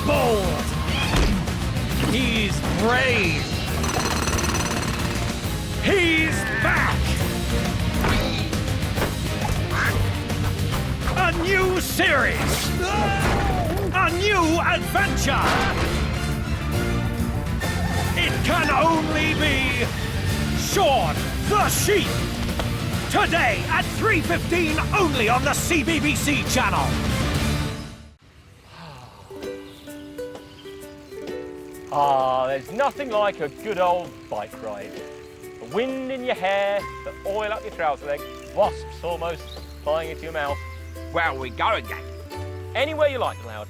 bold. He's brave. He's back. A new series. A new adventure. It can only be Shaun the Sheep. Today at 3:15 only on the CBBC channel. There's nothing like a good old bike ride. The wind in your hair, the oil up your trouser leg, wasps almost flying into your mouth. Where are we going then? Anywhere you like, Cloud.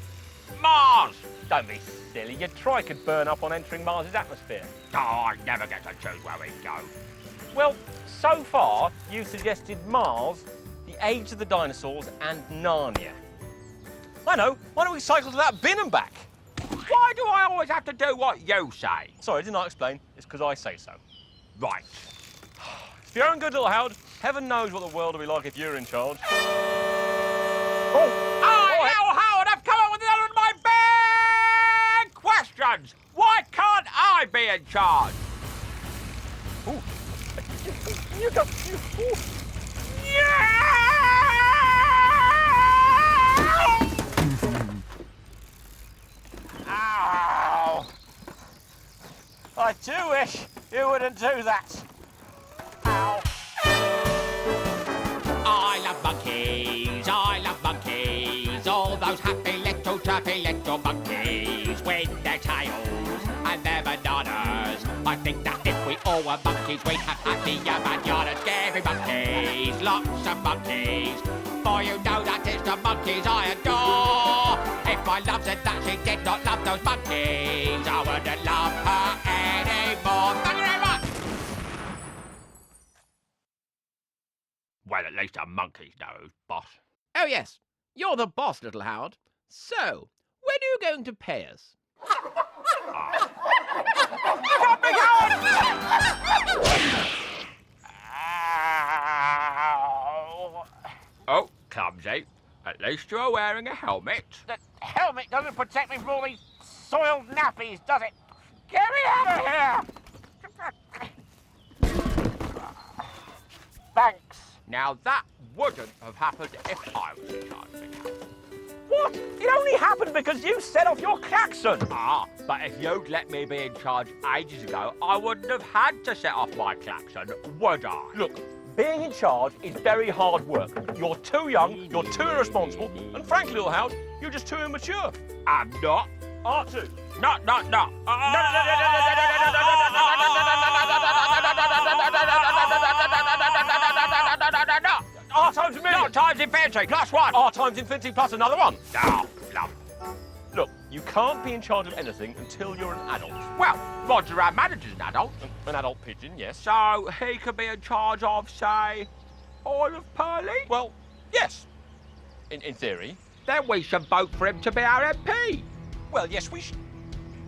Mars! Don't be silly. Your trike could burn up on entering Mars's atmosphere. Oh, I never get to choose where we go. Well, so far, you've suggested Mars, the age of the dinosaurs, and Narnia. I know. Why don't we cycle to that bin and back? Why do I always have to do what you say? Sorry, didn't I explain? It's because I say so. Right. It's for your own good, little Howard. Heaven knows what the world will be like if you're in charge. Oh, now, Howard, I've come up with another of my big questions. Why can't I be in charge? Ooh. You go. Ooh. Yeah! Ow! I do wish you wouldn't do that. Ow! I love monkeys, all those happy little chirpy little monkeys with their tails and their bananas. I think that if we all were monkeys, we'd have happier bananas. Scary monkeys, lots of monkeys, for you know that it's the monkeys I adore. If my love said that she did not love those monkeys, I wouldn't love her anymore. Thank you very much! Well, at least the monkeys know who's boss. Oh, yes. You're the boss, little Howard. So, when are you going to pay us? Oh, clumsy. At least you're wearing a helmet. The helmet doesn't protect me from all these soiled nappies, does it? Get me out of here! Thanks. Now, that wouldn't have happened if I was in charge of the house. What? It only happened because you set off your klaxon. But if you'd let me be in charge ages ago, I wouldn't have had to set off my klaxon, would I? Look, being in charge is very hard work. You're too young, you're too irresponsible, and frankly, little Howard, you're just too immature. I'm not. Are too. No. R times a million. Not times infinity, plus one. R times infinity plus another one. No, love. Look, you can't be in charge of anything until you're an adult. Well, Roger, our manager's an adult. An adult pigeon, yes. So he could be in charge of, say, all of Pearly? Well, yes. In theory. Then we should vote for him to be our MP. Well, yes, we should.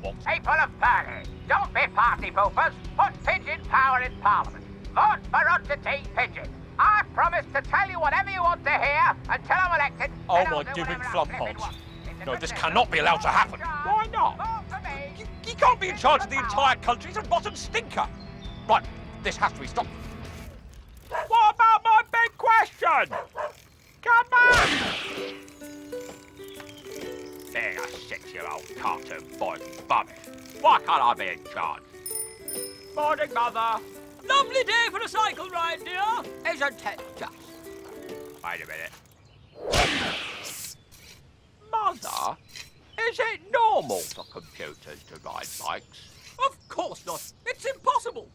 What? People of Pearly, don't be party poopers. Put pigeon power in Parliament. Vote for Roger T. Pigeon. I promise to tell you whatever you want to hear until I'm elected. Oh, my giving flumpots. No, this cannot be allowed to happen. Why not? Vote for me. He can't be in charge of the entire country. He's a rotten stinker. Right, this has to be stopped. What about my big question? Come back! Being a 6-year-old cartoon boy's rubbish. Why can't I be in charge? Morning, Mother. Lovely day for a cycle ride, dear. Isn't it just? Wait a minute. Mother, is it normal for computers to ride bikes? Of course not. It's impossible.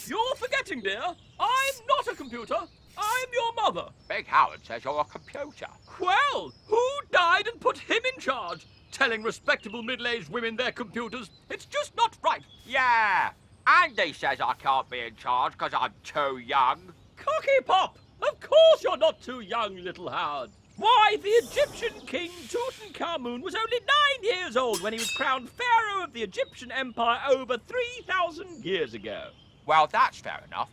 You're forgetting, dear. I'm not a computer. I'm your mother. Big Howard says you're a computer. Well, who died and put him in charge? Telling respectable middle-aged women they're computers. It's just not right. Yeah, Andy says I can't be in charge because I'm too young. Cocky Pop! Of course you're not too young, little Howard. Why, the Egyptian king Tutankhamun was only 9 years old when he was crowned pharaoh of the Egyptian Empire over 3,000 years ago. Well, that's fair enough.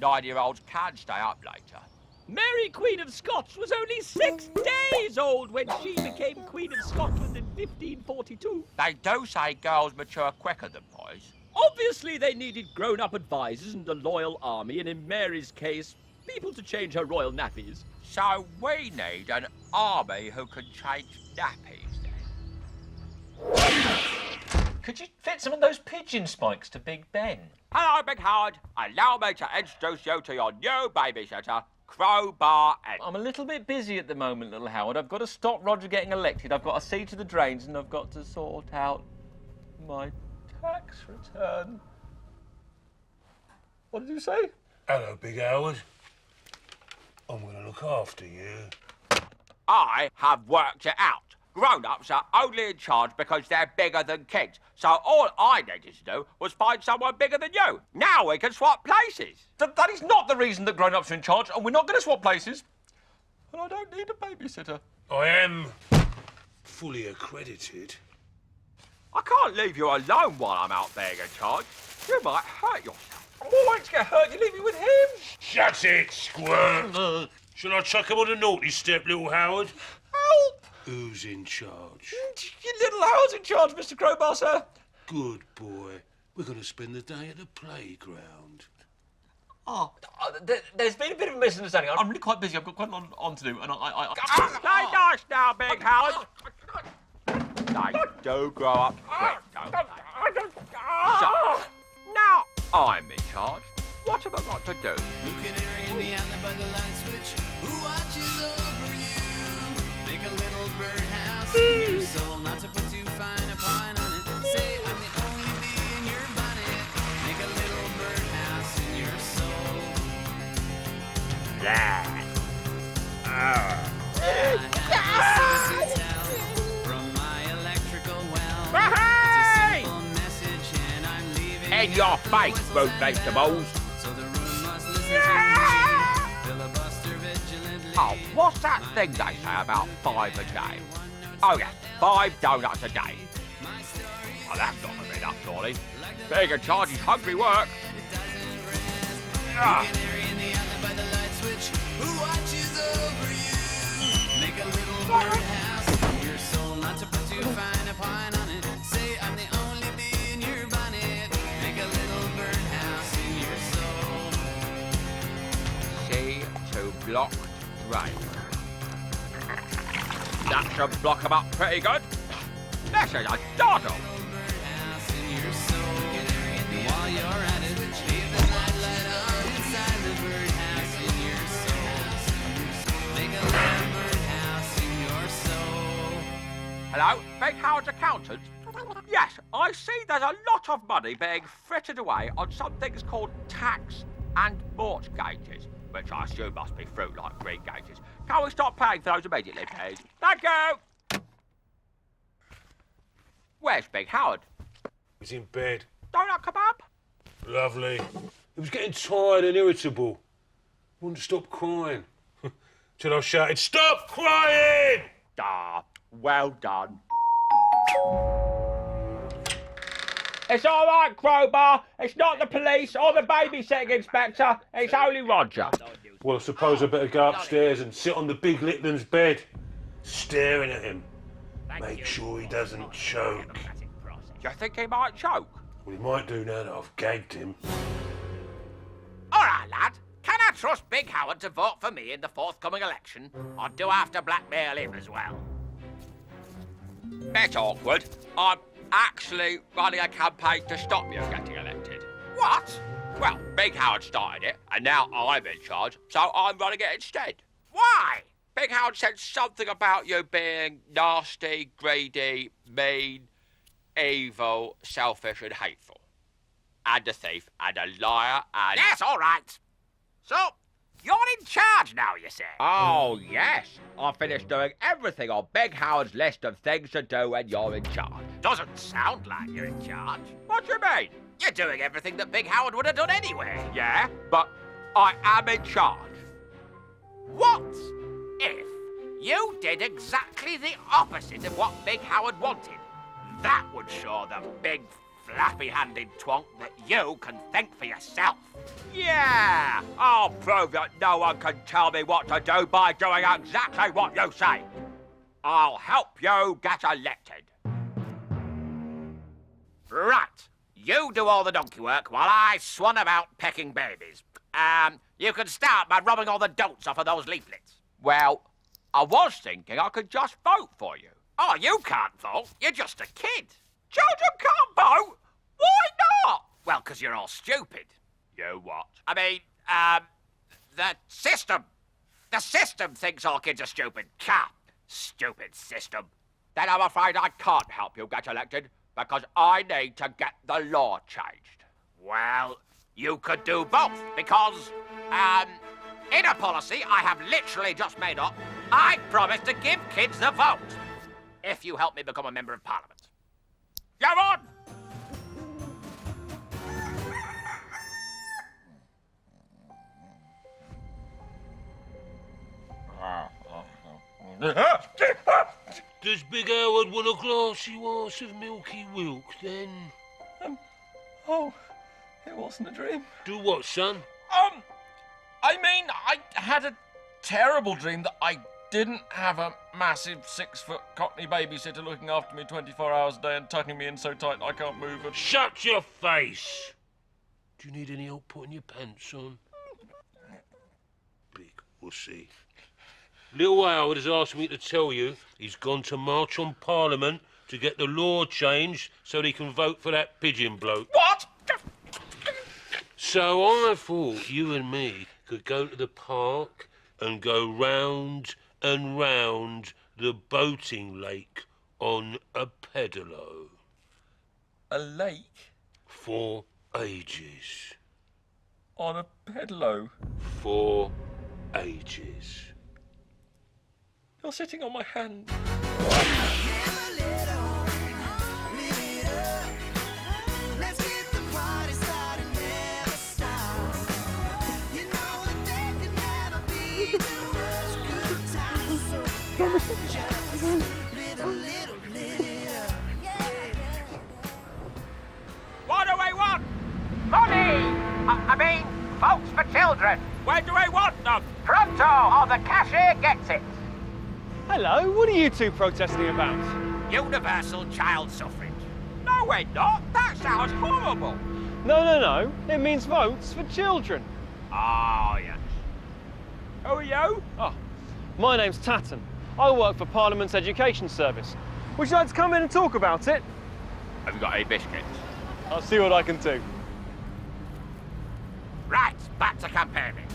9-year-olds can stay up later. Mary, Queen of Scots, was only 6 days old when she became Queen of Scotland in 1542. They do say girls mature quicker than boys. Obviously, they needed grown-up advisors and a loyal army, and in Mary's case, people to change her royal nappies. So we need an army who can change nappies then. Could you fit some of those pigeon spikes to Big Ben? Hello, Big Howard. Allow me to introduce you to your new babysitter, Crowbar Eddie. I'm a little bit busy at the moment, little Howard. I've got to stop Roger getting elected. I've got to see to the drains, and I've got to sort out my tax return. What did you say? Hello, Big Howard. I'm going to look after you. I have worked it out. Grown-ups are only in charge because they're bigger than kids. So all I needed to do was find someone bigger than you. Now we can swap places. That is not the reason that grown-ups are in charge, and we're not going to swap places. And I don't need a babysitter. I am fully accredited. I can't leave you alone while I'm out being in charge. You might hurt yourself. I'm all right to get hurt. You leave me with him. Shut it, squirt. Shall I chuck him on the naughty step, little Howard? Help! Who's in charge? Your little Howard's in charge, Mr. Crowbar, sir. Good boy. We're going to spend the day at the playground. There's been a bit of a misunderstanding. I'm really quite busy. I've got quite a lot on to do, and Play nice now, Big Howard. They do grow up quick, don't they? So, now I'm in charge. What have I got to do? Blue canary in the alley by the light switch. Who watches over you? Make a little birdhouse in your soul, not to put too fine a pine on it. Say I'm the only bee in your bonnet. Make a little birdhouse in your soul. From my electrical well. Hey! It's a simple message, and I'm leaving. In your face, root vegetables. So the room must listen to me. Filibuster vigilantly. Oh, what's that thing they say about 5 a day? Oh, yes, 5 donuts a day. Well, that's not a bit up, surely. Being in charge is hungry work. Ah. Canary in the alley by the light switch. Who watches over you? Make a little birdhouse in your soul, not to put too fine a pine on it. Say I'm the only bee in your bonnet. Make a little birdhouse in your soul. C to block drain. That should block them up pretty good. This is a doddle. Birdhouse in your soul. While you're at it, leave the nightlight on inside the birdhouse in your soul. Make a little birdhouse in your soul. Hello, Big Howard's accountant? Yes, I see there's a lot of money being frittered away on some things called tax and mortgages, which I assume must be fruit like green gages. Can we stop paying for those immediately, please? Thank you! Where's Big Howard? He's in bed. Donut kebab? Lovely. He was getting tired and irritable. Wouldn't stop crying. Till I shouted, "Stop crying!" Ah, well done. It's all right, Crowbar. It's not the police or the babysitting inspector. It's only Roger. Well, I suppose I better go upstairs and sit on the big Litland's bed, staring at him. Make sure he doesn't choke. Do you think he might choke? Well, he might do now that I've gagged him. All right, lad. Can I trust Big Howard to vote for me in the forthcoming election? Or do I have to blackmail him as well? Bit awkward. I'm actually running a campaign to stop you getting elected. What? Well, Big Howard started it, and now I'm in charge, so I'm running it instead. Why? Big Howard said something about you being nasty, greedy, mean, evil, selfish and hateful. And a thief, and a liar, and... Yes, all right. So, you're in charge now, you say? Oh, yes. I finished doing everything on Big Howard's list of things to do when you're in charge. Doesn't sound like you're in charge. What do you mean? You're doing everything that Big Howard would have done anyway. Yeah, but I am in charge. What if you did exactly the opposite of what Big Howard wanted? That would show the big flappy-handed twonk that you can think for yourself. Yeah, I'll prove that no one can tell me what to do by doing exactly what you say. I'll help you get elected. Right, you do all the donkey work while I swan about pecking babies. You can start by rubbing all the don'ts off of those leaflets. Well, I was thinking I could just vote for you. Oh, you can't vote. You're just a kid. Children can't vote? Why not? Well, 'cause you're all stupid. You what? I mean, the system. The system thinks all kids are stupid. Stupid system. Then I'm afraid I can't help you get elected because I need to get the law changed. Well, you could do both because, in a policy I have literally just made up, I promise to give kids the vote. If you help me become a member of Parliament. Go on! Does Big Howard want a glassy glass of milky milk, then? Oh, it wasn't a dream. Do what, son? I mean, I had a terrible dream that I didn't have a massive 6-foot Cockney babysitter looking after me 24 hours a day and tucking me in so tight I can't move. And... Shut your face! Do you need any help putting your pants on? Big wussy. Little Howard has asked me to tell you he's gone to march on Parliament to get the law changed so that he can vote for that pigeon bloke. What? So I thought you and me could go to the park and go round and round the boating lake on a pedalo. A lake? For ages. On a pedalo? For ages. You're sitting on my hand. What do we want? Money! I mean, votes for children. Where do we want them? Pronto, or the cashier gets it. Hello, what are you two protesting about? Universal child suffrage. No, we're not. That sounds horrible. No. It means votes for children. Oh, yes. Who are you? Oh, my name's Tatton. I work for Parliament's Education Service. Would you like to come in and talk about it? Have you got any biscuits? I'll see what I can do. Right, back to campaigning.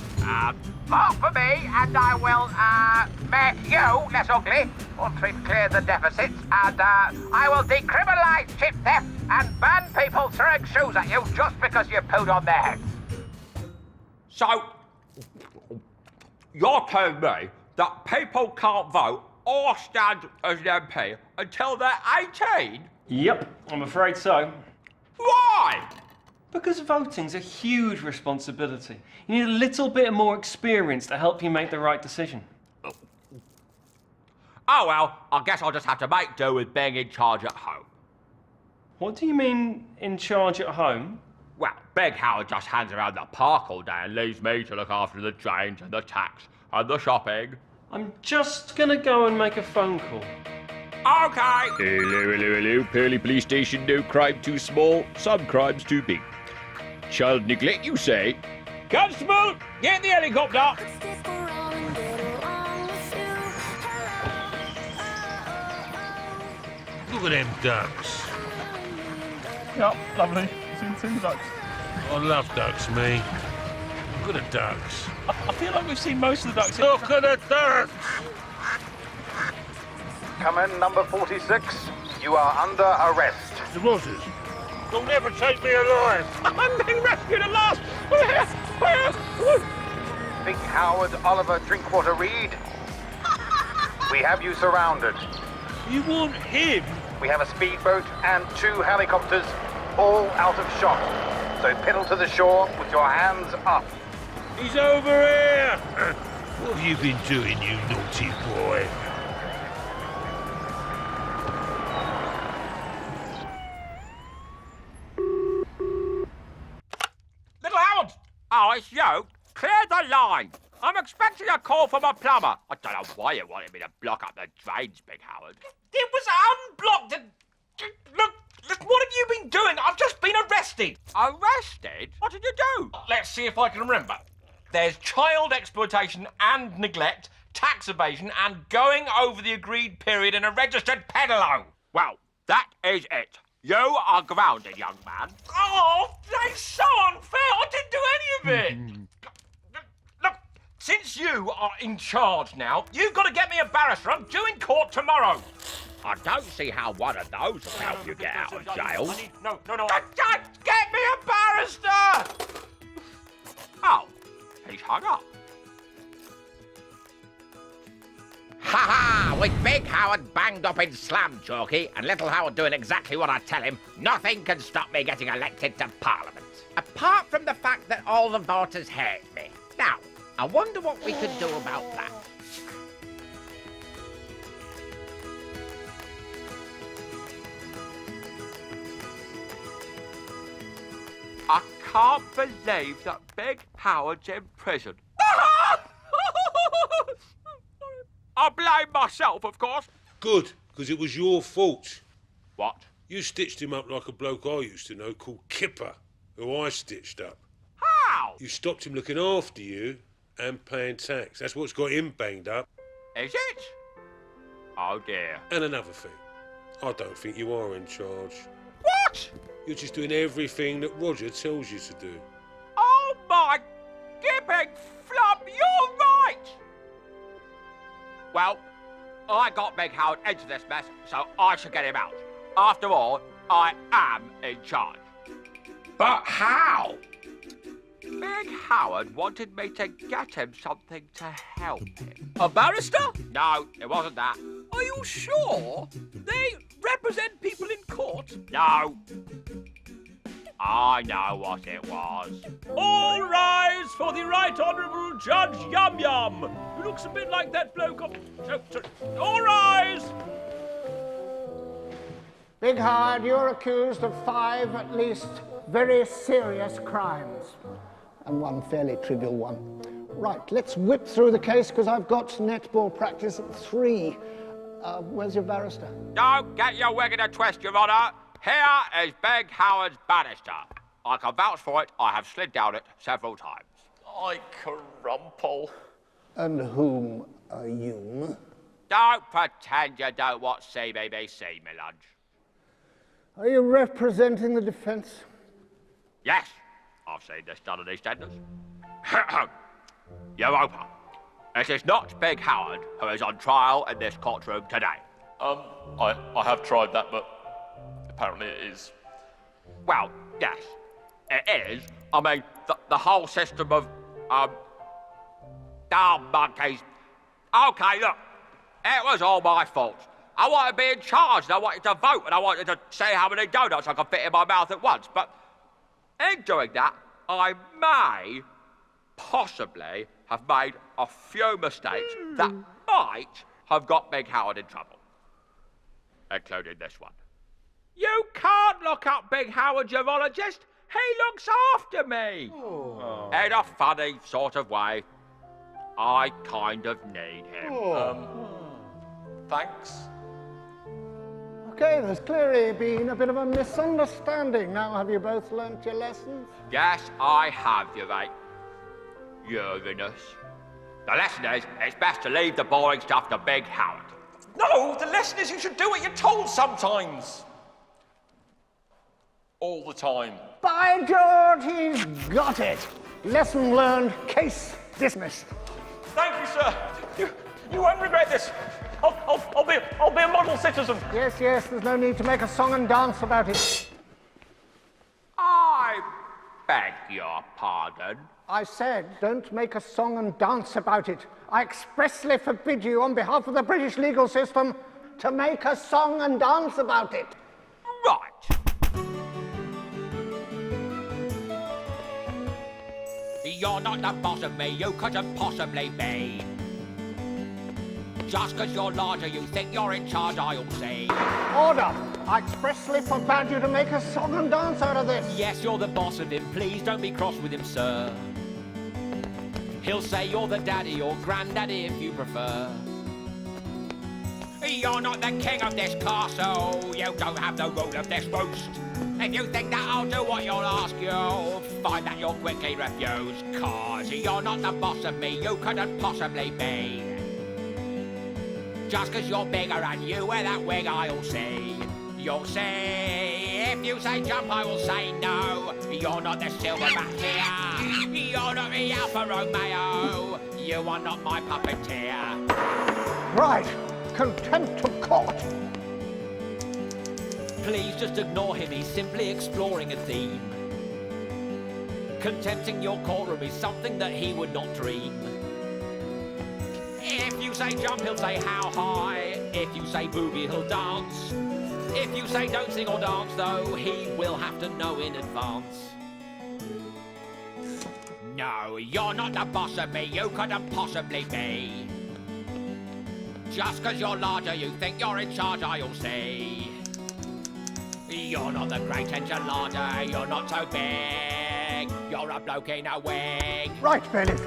Vote for me and I will, make you less ugly once we've cleared the deficits, and, I will decriminalise chip theft and ban people throwing shoes at you just because you pooed on their heads. So, you're telling me that people can't vote or stand as an MP until they're 18? Yep, I'm afraid so. Why? Because voting's a huge responsibility. You need a little bit more experience to help you make the right decision. Oh, well, I guess I'll just have to make do with being in charge at home. What do you mean, in charge at home? Well, Big Howard just hangs around the park all day and leaves me to look after the trains and the tax and the shopping. I'm just gonna go and make a phone call. Okay. Hello. Pearly Police Station, no crime too small, some crimes too big. Child neglect, you say? Constable, get the helicopter. Look at them ducks. Yep, lovely. Seen 2 ducks. I love ducks, me. Look at the ducks. I feel like we've seen most of the ducks. Look at the ducks! Come in, number 46. You are under arrest. The Rosses. You'll never take me alive. I'm being rescued at last. Where? Big Howard Oliver Drinkwater Reed. We have you surrounded. You want him? We have a speedboat and 2 helicopters, all out of shot. So pedal to the shore with your hands up. He's over here. What have you been doing, you naughty boy? Oh, it's you? Clear the line. I'm expecting a call from a plumber. I don't know why you wanted me to block up the drains, Big Howard. It was unblocked. Look, what have you been doing? I've just been arrested. Arrested? What did you do? Let's see if I can remember. There's child exploitation and neglect, tax evasion, and going over the agreed period in a registered pedalo. Well, that is it. You are grounded, young man. Oh, that's so unfair. I didn't do any of it. Look, since you are in charge now, you've got to get me a barrister. I'm due in court tomorrow. I don't see how one of those will help you get out of jail. No. Get me a barrister! Oh, he's hung up. Ha-ha! With Big Howard banged up in slam chalky and Little Howard doing exactly what I tell him, nothing can stop me getting elected to Parliament. Apart from the fact that all the voters hate me. Now, I wonder what we could do about that. I can't believe that Big Howard's in prison. I blame myself, of course. Good, because it was your fault. What? You stitched him up like a bloke I used to know called Kipper, who I stitched up. How? You stopped him looking after you and paying tax. That's what's got him banged up. Is it? Oh, dear. And another thing, I don't think you are in charge. What? You're just doing everything that Roger tells you to do. Oh, my gibbing flub, you're right! Well, I got Big Howard into this mess, so I should get him out. After all, I am in charge. But how? Big Howard wanted me to get him something to help him. A barrister? No, it wasn't that. Are you sure? They represent people in court. No. I know what it was. All rise for the Right Honourable Judge Yum Yum. Who looks a bit like that bloke on... All rise! Big Howard, you're accused of 5 at least very serious crimes. And one fairly trivial one. Right, let's whip through the case because I've got netball practice at 3. Where's your barrister? Don't get your wig in a twist, Your Honour. Here is Big Howard's barrister. I can vouch for it. I have slid down it several times. I crumple. And whom are you? Don't pretend you don't watch CBBC, my lunch. Are you representing the defence? Yes, I've seen this done in EastEnders. Europa, it is not Big Howard who is on trial in this courtroom today. I have tried that, but apparently it is. Well, yes, it is. I mean, the whole system of, monkeys. Okay, look, it was all my fault. I wanted to be in charge, and I wanted to vote, and I wanted to say how many donuts I could fit in my mouth at once, but in doing that, I may possibly have made a few mistakes that might have got Big Howard in trouble, including this one. You can't look up Big Howard, Your Honour, just he looks after me. Oh. In a funny sort of way. I kind of need him. Thanks. Okay, there's clearly been a bit of a misunderstanding. Now, have you both learnt your lessons? Yes, I have, Your Mate. Uranus. The lesson is, it's best to leave the boring stuff to Big Howard. No, the lesson is you should do what you're told sometimes. All the time. By George, he's got it. Lesson learned, case dismissed. Thank you, sir. You won't regret this. I'll be a model citizen. Yes, there's no need to make a song and dance about it. I beg your pardon. I said, don't make a song and dance about it. I expressly forbid you, on behalf of the British legal system, to make a song and dance about it. Right. You're not the boss of me, you couldn't possibly be. Just 'cause you're larger, you think you're in charge, I'll see. Order! I expressly forbade you to make a song and dance out of this. Yes, you're the boss of him, please don't be cross with him, sir. He'll say you're the daddy or granddaddy if you prefer. You're not the king of this castle. You don't have the rule of this roost. If you think that I'll do what you'll ask, you'll find that you'll quickly refuse. Cause you're not the boss of me, you couldn't possibly be. Just cause you're bigger and you wear that wig, I'll see. You'll see. If you say jump, I will say no. You're not the silverback here. You're not the Alfa Romeo. You are not my puppeteer. Right. Contempt of court. Please just ignore him, he's simply exploring a theme. Contempting your courtroom is something that he would not dream. If you say jump, he'll say how high. If you say boogie, he'll dance. If you say don't sing or dance, though, he will have to know in advance. No, you're not the boss of me, you couldn't possibly be. Just cause you're larger, you think you're in charge, I'll see. You're not the great enchilada, you're not so big. You're a bloke in a wig. Right, bailiff.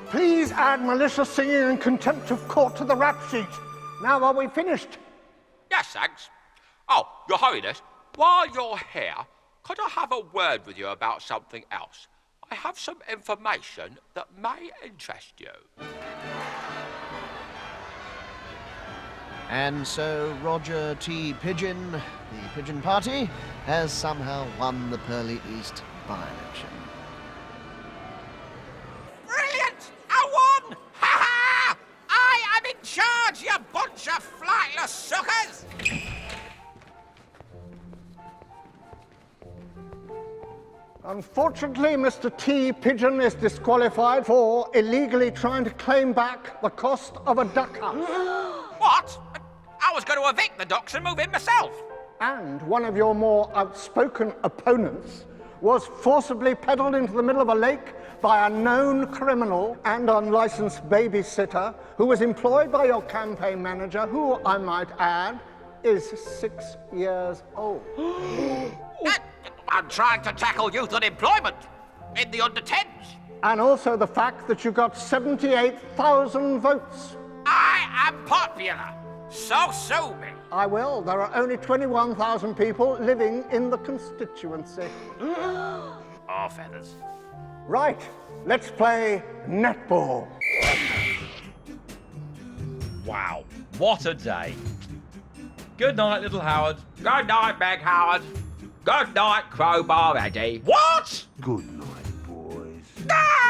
Please add malicious singing and contempt of court to the rap sheet. Now, are we finished? Yes, thanks. Oh, Your Holiness, while you're here, could I have a word with you about something else? I have some information that may interest you. And so Roger T. Pigeon, the Pigeon Party, has somehow won the Purley East by-election. Brilliant! I won! Ha ha! I am in charge, you bunch of flightless suckers! Unfortunately, Mr. T. Pigeon is disqualified for illegally trying to claim back the cost of a duck house. What? I was going to evict the ducks and move in myself. And one of your more outspoken opponents was forcibly peddled into the middle of a lake by a known criminal and unlicensed babysitter who was employed by your campaign manager, who, I might add, is 6 years old. I'm trying to tackle youth unemployment in the under-10s. And also the fact that you got 78,000 votes. I am popular, so sue me. I will. There are only 21,000 people living in the constituency. Oh, feathers. Right, let's play netball. Wow, what a day. Good night, little Howard. Good night, Meg Howard. Good night, Crowbar Eddie. What? Good night, boys. Ah!